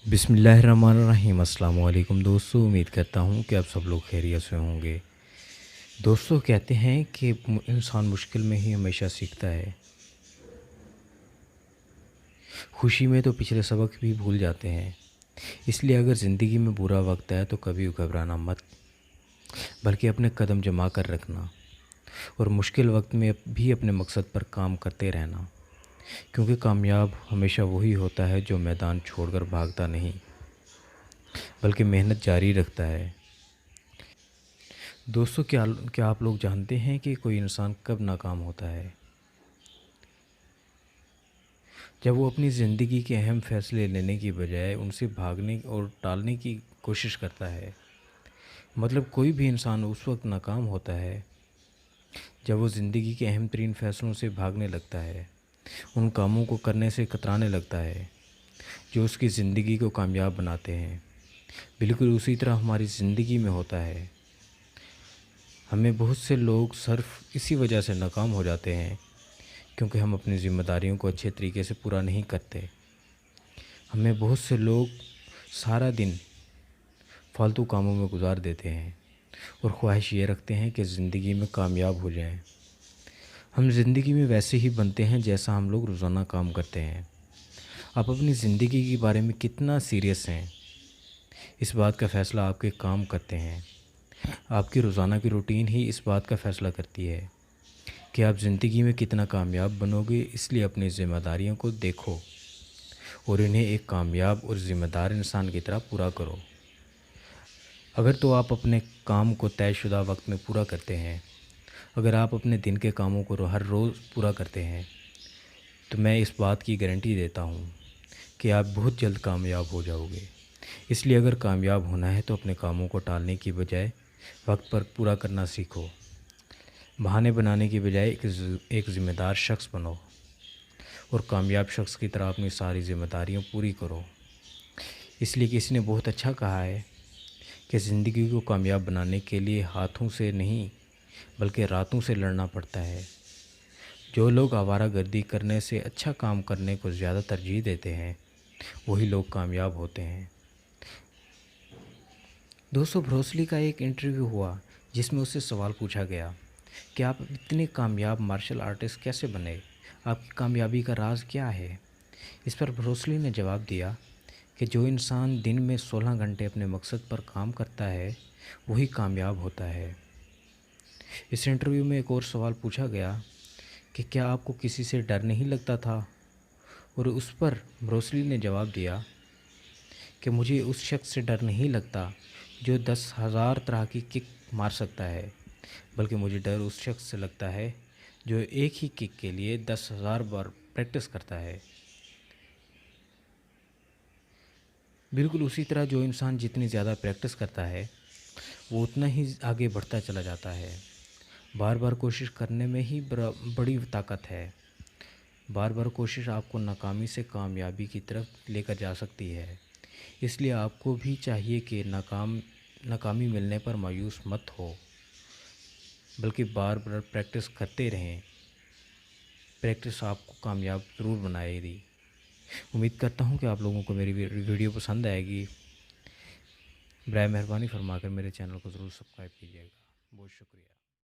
बिस्मिल्लाहिर्रहमानिर्रहीम। अस्सलाम वालेकुम दोस्तों, उम्मीद करता हूँ कि आप सब लोग खैरियत से होंगे। दोस्तों, कहते हैं कि इंसान मुश्किल में ही हमेशा सीखता है। खुशी में तो पिछले सबक भी भूल जाते हैं। इसलिए अगर ज़िंदगी में बुरा वक्त आए तो कभी घबराना मत, बल्कि अपने कदम जमा कर रखना और मुश्किल वक्त में भी अपने मकसद पर काम करते रहना, क्योंकि कामयाब हमेशा वही होता है जो मैदान छोड़कर भागता नहीं, बल्कि मेहनत जारी रखता है। दोस्तों, क्या आप लोग जानते हैं कि कोई इंसान कब नाकाम होता है? जब वो अपनी ज़िंदगी के अहम फ़ैसले लेने की बजाय उनसे भागने और टालने की कोशिश करता है। मतलब कोई भी इंसान उस वक्त नाकाम होता है जब वो ज़िंदगी के अहम तरीन फ़ैसलों से भागने लगता है, उन कामों को करने से कतराने लगता है जो उसकी ज़िंदगी को कामयाब बनाते हैं। बिल्कुल उसी तरह हमारी ज़िंदगी में होता है। हमें बहुत से लोग सिर्फ इसी वजह से नाकाम हो जाते हैं क्योंकि हम अपनी ज़िम्मेदारियों को अच्छे तरीके से पूरा नहीं करते। हमें बहुत से लोग सारा दिन फालतू कामों में गुजार देते हैं और ख्वाहिश ये रखते हैं कि ज़िंदगी में कामयाब हो जाएं। हम ज़िंदगी में वैसे ही बनते हैं जैसा हम लोग रोज़ाना काम करते हैं। आप अपनी ज़िंदगी के बारे में कितना सीरियस हैं, इस बात का फ़ैसला आपके काम करते हैं। आपकी रोज़ाना की रूटीन ही इस बात का फ़ैसला करती है कि आप ज़िंदगी में कितना कामयाब बनोगे। इसलिए अपनी ज़िम्मेदारियों को देखो और इन्हें एक कामयाब और ज़िम्मेदार इंसान की तरह पूरा करो। अगर तो आप अपने काम को तयशुदा वक्त में पूरा करते हैं, अगर आप अपने दिन के कामों को हर रोज़ पूरा करते हैं, तो मैं इस बात की गारंटी देता हूँ कि आप बहुत जल्द कामयाब हो जाओगे। इसलिए अगर कामयाब होना है तो अपने कामों को टालने की बजाय वक्त पर पूरा करना सीखो। बहाने बनाने की बजाय एक ज़िम्मेदार शख्स बनो और कामयाब शख्स की तरह अपनी सारी ज़िम्मेदारियाँ पूरी करो। इसलिए किसी ने बहुत अच्छा कहा है कि ज़िंदगी को कामयाब बनाने के लिए हाथों से नहीं बल्कि रातों से लड़ना पड़ता है। जो लोग आवारागर्दी करने से अच्छा काम करने को ज़्यादा तरजीह देते हैं, वही लोग कामयाब होते हैं। दोस्तों, ब्रूस ली का एक इंटरव्यू हुआ जिसमें उससे सवाल पूछा गया कि आप इतने कामयाब मार्शल आर्टिस्ट कैसे बने, आपकी कामयाबी का राज क्या है। इस पर ब्रूस ली ने जवाब दिया कि जो इंसान दिन में 16 घंटे अपने मकसद पर काम करता है वही कामयाब होता है। इस इंटरव्यू में एक और सवाल पूछा गया कि क्या आपको किसी से डर नहीं लगता था, और उस पर ब्रूस ली ने जवाब दिया कि मुझे उस शख्स से डर नहीं लगता जो 10,000 तरह की किक मार सकता है, बल्कि मुझे डर उस शख्स से लगता है जो एक ही किक के लिए 10,000 बार प्रैक्टिस करता है। बिल्कुल उसी तरह जो इंसान जितनी ज़्यादा प्रैक्टिस करता है वो उतना ही आगे बढ़ता चला जाता है। बार बार कोशिश करने में ही बड़ी ताकत है। बार बार कोशिश आपको नाकामी से कामयाबी की तरफ लेकर जा सकती है। इसलिए आपको भी चाहिए कि नाकामी मिलने पर मायूस मत हो, बल्कि बार बार प्रैक्टिस करते रहें। प्रैक्टिस आपको कामयाब ज़रूर बनाएगी। उम्मीद करता हूँ कि आप लोगों को मेरी वीडियो पसंद आएगी। बराए मेहरबानी फरमाकर मेरे चैनल को ज़रूर सब्सक्राइब कीजिएगा। बहुत शुक्रिया।